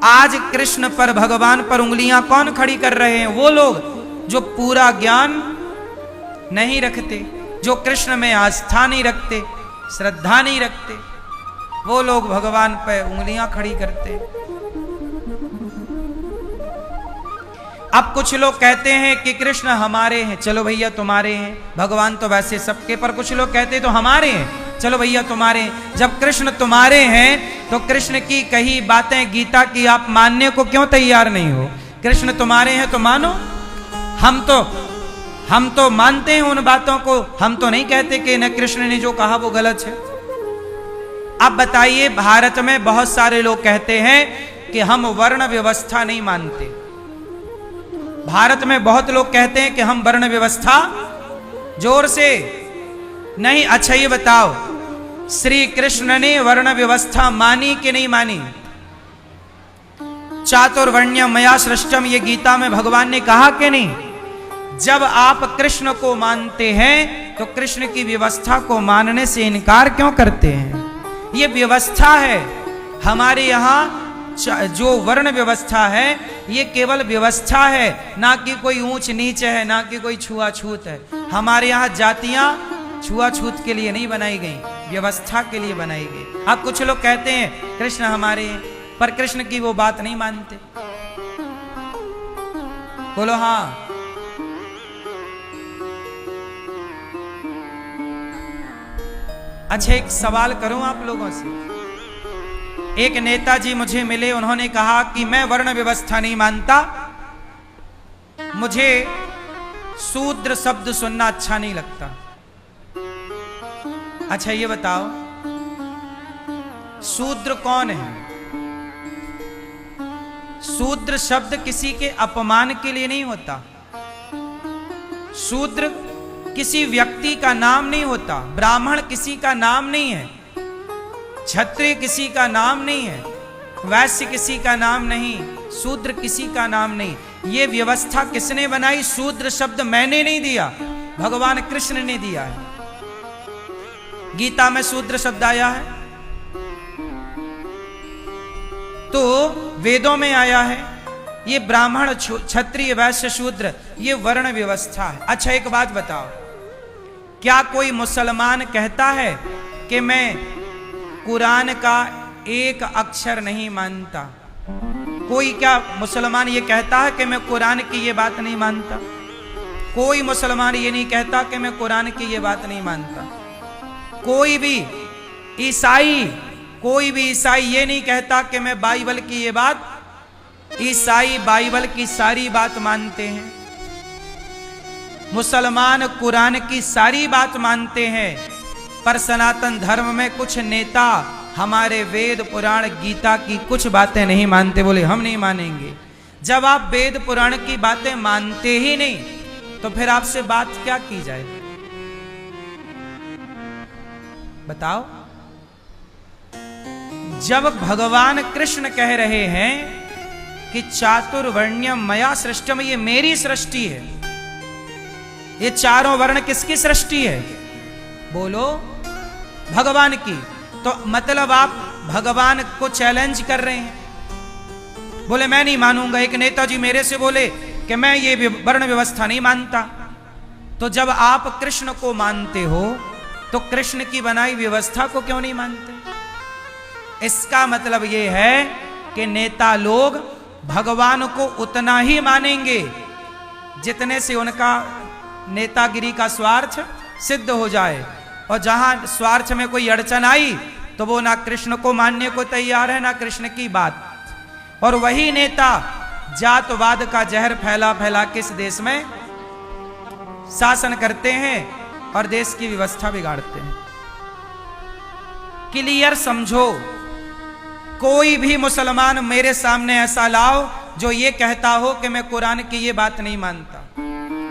आज कृष्ण पर, भगवान पर उंगलियां कौन खड़ी कर रहे हैं? वो लोग जो पूरा ज्ञान नहीं रखते, जो कृष्ण में आस्था नहीं रखते, श्रद्धा नहीं रखते, वो लोग भगवान पर उंगलियां खड़ी करते। अब कुछ लोग कहते हैं कि कृष्ण हमारे हैं, चलो भैया तुम्हारे हैं। भगवान तो वैसे सबके, पर कुछ लोग कहते हैं तो हमारे हैं, चलो भैया तुम्हारे हैं। जब कृष्ण तुम्हारे हैं तो कृष्ण की कही बातें गीता की आप मानने को क्यों तैयार नहीं हो? कृष्ण तुम्हारे हैं तो मानो। हम तो मानते हैं उन बातों को, हम तो नहीं कहते कि न कृष्ण ने जो कहा वो गलत है। अब बताइए, भारत में बहुत सारे लोग कहते हैं कि हम वर्ण व्यवस्था नहीं मानते। भारत में बहुत लोग कहते हैं कि हम वर्ण व्यवस्था, जोर से नहीं। अच्छा ये बताओ, श्री कृष्ण ने वर्ण व्यवस्था मानी कि नहीं मानी? चातुर्वर्ण्यम मया सृष्टम, ये गीता में भगवान ने कहा कि नहीं? जब आप कृष्ण को मानते हैं तो कृष्ण की व्यवस्था को मानने से इनकार क्यों करते हैं? ये व्यवस्था है हमारे यहाँ। जो वर्ण व्यवस्था है ये केवल व्यवस्था है, ना कि कोई ऊंच नीच है, ना कि कोई छुआछूत है। हमारे यहाँ जातियां छुआछूत के लिए नहीं बनाई गई, व्यवस्था के लिए बनाई गई। अब कुछ लोग कहते हैं कृष्ण हमारे हैं, पर कृष्ण की वो बात नहीं मानते। बोलो हाँ। अच्छा एक सवाल करूं आप लोगों से। एक नेताजी मुझे मिले, उन्होंने कहा कि मैं वर्ण व्यवस्था नहीं मानता, मुझे शूद्र शब्द सुनना अच्छा नहीं लगता। अच्छा ये बताओ, शूद्र कौन है? शूद्र शब्द किसी के अपमान के लिए नहीं होता। शूद्र किसी व्यक्ति का नाम नहीं होता। ब्राह्मण किसी का नाम नहीं है, क्षत्रिय किसी का नाम नहीं है, वैश्य किसी का नाम नहीं, शूद्र किसी का नाम नहीं। ये व्यवस्था किसने बनाई? शूद्र शब्द मैंने नहीं दिया, भगवान कृष्ण ने दिया है। गीता में शूद्र शब्द आया है तो वेदों में आया है। ये ब्राह्मण, क्षत्रिय, वैश्य, शूद्र, ये वर्ण व्यवस्था है। अच्छा एक बात बताओ, क्या कोई मुसलमान कहता है कि मैं कुरान का एक अक्षर नहीं मानता? कोई क्या मुसलमान ये कहता है कि मैं कुरान की ये बात नहीं मानता? कोई मुसलमान ये नहीं कहता कि मैं कुरान की ये बात नहीं मानता। कोई भी ईसाई ये नहीं कहता कि मैं बाइबल की ये बात, ईसाई बाइबल की सारी बात मानते हैं। मुसलमान कुरान की सारी बात मानते हैं, पर सनातन धर्म में कुछ नेता हमारे वेद पुराण गीता की कुछ बातें नहीं मानते, बोले हम नहीं मानेंगे। जब आप वेद पुराण की बातें मानते ही नहीं तो फिर आपसे बात क्या की जाए? बताओ। जब भगवान कृष्ण कह रहे हैं कि चातुर्वर्ण्यम मया सृष्टम, ये मेरी सृष्टि है, ये चारों वर्ण किसकी सृष्टि है? बोलो, भगवान की। तो मतलब आप भगवान को चैलेंज कर रहे हैं। बोले मैं नहीं मानूंगा। एक नेताजी मेरे से बोले कि मैं ये वर्ण व्यवस्था नहीं मानता। तो जब आप कृष्ण को मानते हो तो कृष्ण की बनाई व्यवस्था को क्यों नहीं मानते? इसका मतलब ये है कि नेता लोग भगवान को उतना ही मानेंगे जितने से उनका नेतागिरी का स्वार्थ सिद्ध हो जाए। और जहां स्वार्थ में कोई अड़चन आई तो वो ना कृष्ण को मानने को तैयार है, ना कृष्ण की बात। और वही नेता जातवाद का जहर फैला फैला के इस देश में शासन करते हैं और देश की व्यवस्था बिगाड़ते हैं। क्लियर समझो, कोई भी मुसलमान मेरे सामने ऐसा लाओ जो ये कहता हो कि मैं कुरान की ये बात नहीं मानता।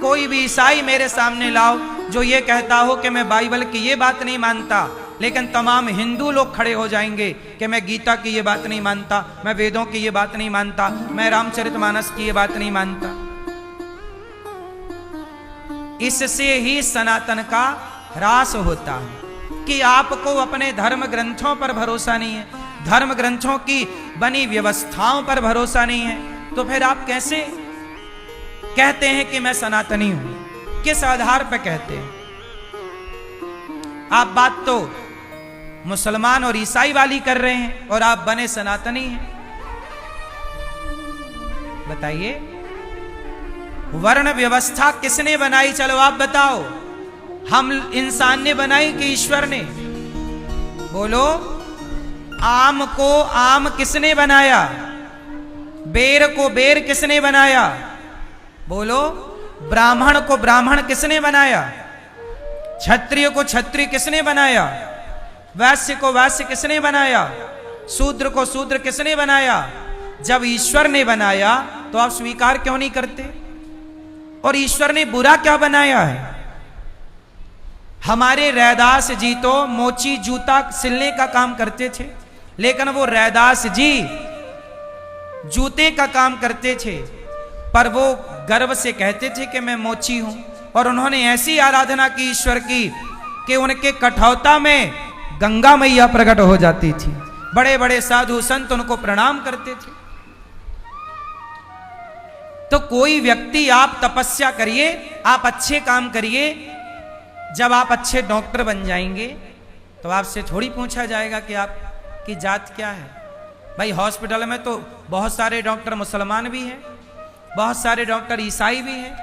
कोई भी ईसाई मेरे सामने लाओ जो ये कहता हो कि मैं बाइबल की ये बात नहीं मानता। लेकिन तमाम हिंदू लोग खड़े हो जाएंगे कि मैं गीता की ये बात नहीं मानता, मैं वेदों की ये बात नहीं मानता, मैं रामचरितमानस की ये बात नहीं मानता। इससे ही सनातन का ह्रास होता है कि आपको अपने धर्म ग्रंथों पर भरोसा नहीं है, धर्म ग्रंथों की बनी व्यवस्थाओं पर भरोसा नहीं है, तो फिर आप कैसे कहते हैं कि मैं सनातनी हूं? किस आधार पर कहते हैं आप? बात तो मुसलमान और ईसाई वाली कर रहे हैं और आप बने सनातनी हैं। बताइए, वर्ण व्यवस्था किसने बनाई? चलो आप बताओ। हम इंसान ने बनाई कि ईश्वर ने? बोलो। आम को आम किसने बनाया? बेर को बेर किसने बनाया? बोलो। ब्राह्मण को ब्राह्मण किसने बनाया? क्षत्रिय को क्षत्रिय किसने बनाया? वैश्य को वैश्य किसने बनाया? शूद्र को शूद्र किसने बनाया? जब ईश्वर ने बनाया तो आप स्वीकार क्यों नहीं करते? और ईश्वर ने बुरा क्या बनाया है? हमारे रैदास जी तो मोची जूता सिलने का काम करते थे, लेकिन वो रैदास जी जूते का काम करते थे, पर वो गर्व से कहते थे कि मैं मोची हूं। और उन्होंने ऐसी आराधना की ईश्वर की कि उनके कठौता में गंगा मैया प्रकट हो जाती थी। बड़े बड़े साधु संत उनको प्रणाम करते थे। तो कोई व्यक्ति, आप तपस्या करिए, आप अच्छे काम करिए, जब आप अच्छे डॉक्टर बन जाएंगे तो आपसे थोड़ी पूछा जाएगा कि आपकी जात क्या है। भाई हॉस्पिटल में तो बहुत सारे डॉक्टर मुसलमान भी हैं, बहुत सारे डॉक्टर ईसाई भी हैं,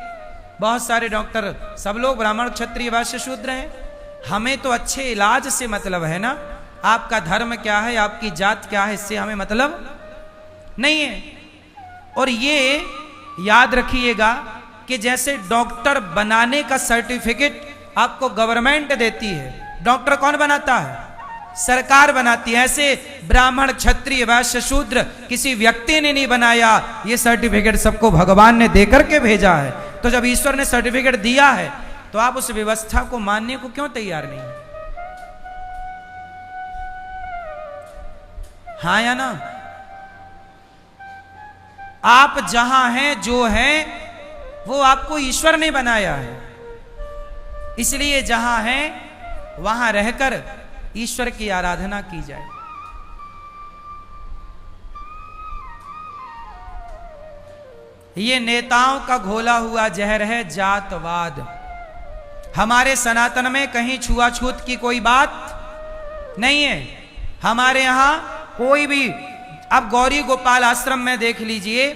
बहुत सारे डॉक्टर सब लोग ब्राह्मण क्षत्रिय वैश्य शूद्र हैं। हमें तो अच्छे इलाज से मतलब है ना। आपका धर्म क्या है, आपकी जात क्या है, इससे हमें मतलब नहीं है। और ये याद रखिएगा कि जैसे डॉक्टर बनाने का सर्टिफिकेट आपको गवर्नमेंट देती है, डॉक्टर कौन बनाता है? सरकार बनाती है। ऐसे ब्राह्मण क्षत्रिय वैश्य शूद्र किसी व्यक्ति ने नहीं बनाया, ये सर्टिफिकेट सबको भगवान ने देकर के भेजा है। तो जब ईश्वर ने सर्टिफिकेट दिया है तो आप उस व्यवस्था को मानने को क्यों तैयार नहीं? हाँ या ना? आप जहां हैं, जो हैं, वो आपको ईश्वर ने बनाया है। इसलिए जहां हैं वहां रहकर ईश्वर की आराधना की जाए। ये नेताओं का घोला हुआ जहर है जातवाद। हमारे सनातन में कहीं छुआछूत की कोई बात नहीं है। हमारे यहां कोई भी, अब गौरी गोपाल आश्रम में देख लीजिए,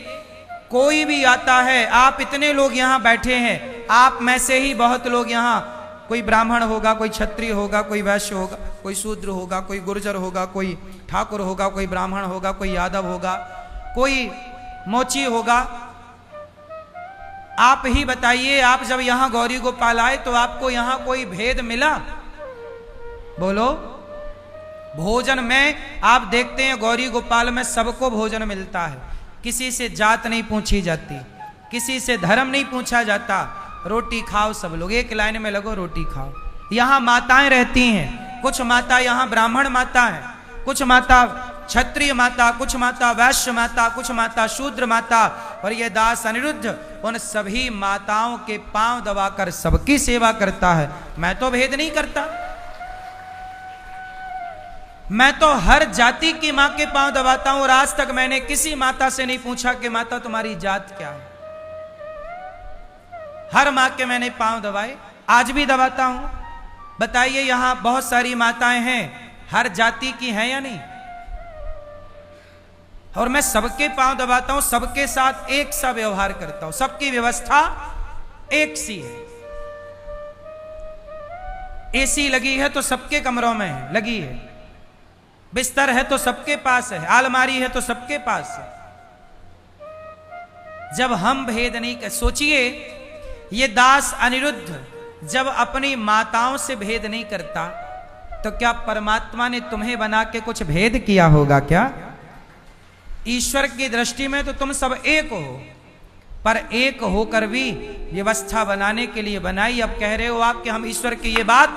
कोई भी आता है, आप इतने लोग यहां बैठे हैं, आप में से ही बहुत लोग यहां, कोई ब्राह्मण होगा, कोई क्षत्रिय होगा, कोई वैश्य होगा, कोई शूद्र होगा, कोई गुर्जर होगा, कोई ठाकुर होगा, कोई ब्राह्मण होगा, कोई यादव होगा, कोई मोची होगा। आप ही बताइए, आप जब यहां गौरी गोपाल आए तो आपको यहां कोई भेद मिला? बोलो। भोजन में आप देखते हैं गौरी गोपाल में सबको भोजन मिलता है, किसी से जात नहीं पूछी जाती, किसी से धर्म नहीं पूछा जाता। रोटी खाओ, सब लोग एक लाइन में लगो, रोटी खाओ। यहां माताएं रहती हैं, कुछ माता यहां ब्राह्मण माता है, कुछ माता क्षत्रिय माता, कुछ माता वैश्य माता, कुछ माता शूद्र माता। और ये दास अनिरुद्ध उन सभी माताओं के पांव दबाकर सबकी सेवा करता है। मैं तो भेद नहीं करता, मैं तो हर जाति की मां के पांव दबाता हूं। और आज तक मैंने किसी माता से नहीं पूछा कि माता तुम्हारी जात क्या है। हर मां के मैंने पांव दबाए, आज भी दबाता हूं। बताइए, यहां बहुत सारी माताएं हैं, हर जाति की हैं या नहीं? और मैं सबके पांव दबाता हूं, सबके साथ एक सा व्यवहार करता हूं, सबकी व्यवस्था एक सी है। एसी लगी है तो सबके कमरों में है, लगी है। बिस्तर है तो सबके पास है, अलमारी है तो सबके पास है। जब हम भेद नहीं कर, सोचिए ये दास अनिरुद्ध जब अपनी माताओं से भेद नहीं करता तो क्या परमात्मा ने तुम्हें बना के कुछ भेद किया होगा क्या? ईश्वर की दृष्टि में तो तुम सब एक हो, पर एक होकर भी व्यवस्था बनाने के लिए बनाई। अब कह रहे हो आप कि हम ईश्वर की ये बात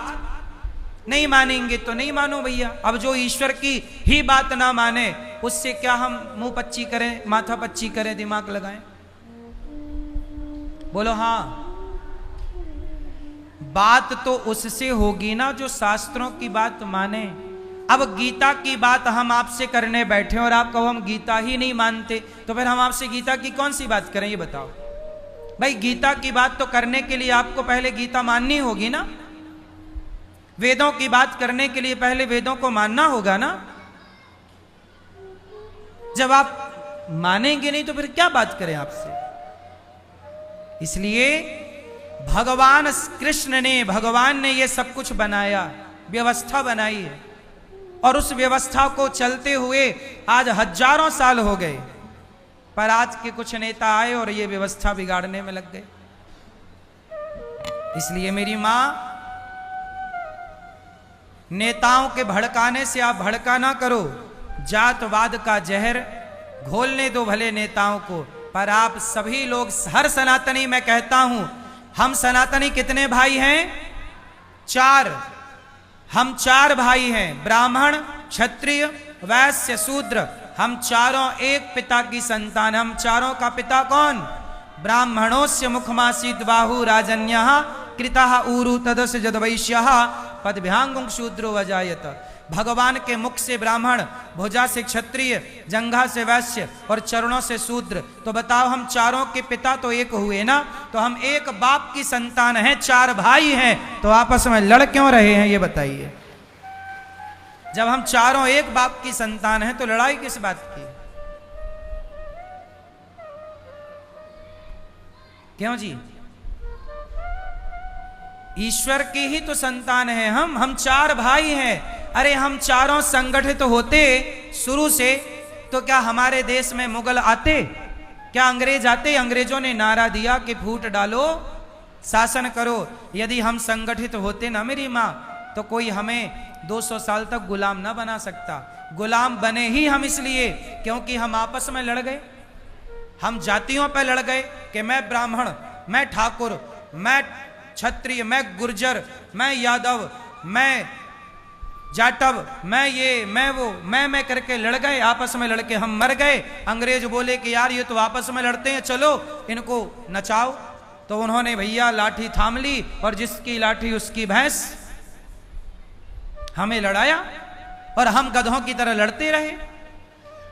नहीं मानेंगे, तो नहीं मानो भैया। अब जो ईश्वर की ही बात ना माने, उससे क्या हम मुंह पच्ची करें, माथा पच्ची करें, दिमाग लगाएं? बोलो हाँ। बात तो उससे होगी ना जो शास्त्रों की बात माने। अब गीता की बात हम आपसे करने बैठे और आप कहो हम गीता ही नहीं मानते, तो फिर हम आपसे गीता की कौन सी बात करें, ये बताओ भाई। गीता की बात तो करने के लिए आपको पहले गीता माननी होगी ना। वेदों की बात करने के लिए पहले वेदों को मानना होगा ना। जब आप मानेंगे नहीं तो फिर क्या बात करें आपसे। इसलिए भगवान कृष्ण ने, भगवान ने ये सब कुछ बनाया, व्यवस्था बनाई है, और उस व्यवस्था को चलते हुए आज हजारों साल हो गए, पर आज के कुछ नेता आए और ये व्यवस्था बिगाड़ने में लग गए। इसलिए मेरी मां, नेताओं के भड़काने से आप भड़का ना करो। जातवाद का जहर घोलने दो भले नेताओं को, पर आप सभी लोग, हर सनातनी, मैं कहता हूं, हम सनातनी कितने भाई हैं? 4। हम 4 भाई हैं, ब्राह्मण, क्षत्रिय, वैश्य, शूद्र। हम चारों एक पिता की संतान। हम चारों का पिता कौन? ब्राह्मणोस्य मुखमासीद बाहु राजन्यः कृतः ऊरु तदस्य जदवैश्यः पदभ्यांगुं शूद्रो अजायत। भगवान के मुख से ब्राह्मण, भुजा से क्षत्रिय, जंघा से वैश्य और चरणों से शूद्र। तो बताओ, हम चारों के पिता तो एक हुए ना। तो हम एक बाप की संतान हैं, 4 भाई हैं, तो आपस में लड़ क्यों रहे हैं, ये बताइए। जब हम चारों एक बाप की संतान हैं तो लड़ाई किस बात की? क्यों जी? ईश्वर की ही तो संतान है हम 4 भाई हैं। अरे हम चारों संगठित होते शुरू से, तो क्या हमारे देश में मुगल आते? क्या अंग्रेज आते? अंग्रेजों ने नारा दिया कि फूट डालो, शासन करो। यदि हम संगठित होते ना मेरी माँ, तो कोई हमें 200 साल तक गुलाम ना बना सकता। गुलाम बने ही हम इसलिए क्योंकि हम आपस में लड़ गए। हम जातियों पर लड़ गए कि मैं ब्राह्मण, मैं ठाकुर, मैं क्षत्रिय, मैं गुर्जर, मैं यादव, मैं जाटव, मैं ये, मैं वो, मैं करके लड़ गए। आपस में लड़के हम मर गए। अंग्रेज बोले कि यार ये तो आपस में लड़ते हैं, चलो इनको नचाओ। तो उन्होंने भैया लाठी थाम ली और जिसकी लाठी उसकी भैंस, हमें लड़ाया और हम गधों की तरह लड़ते रहे।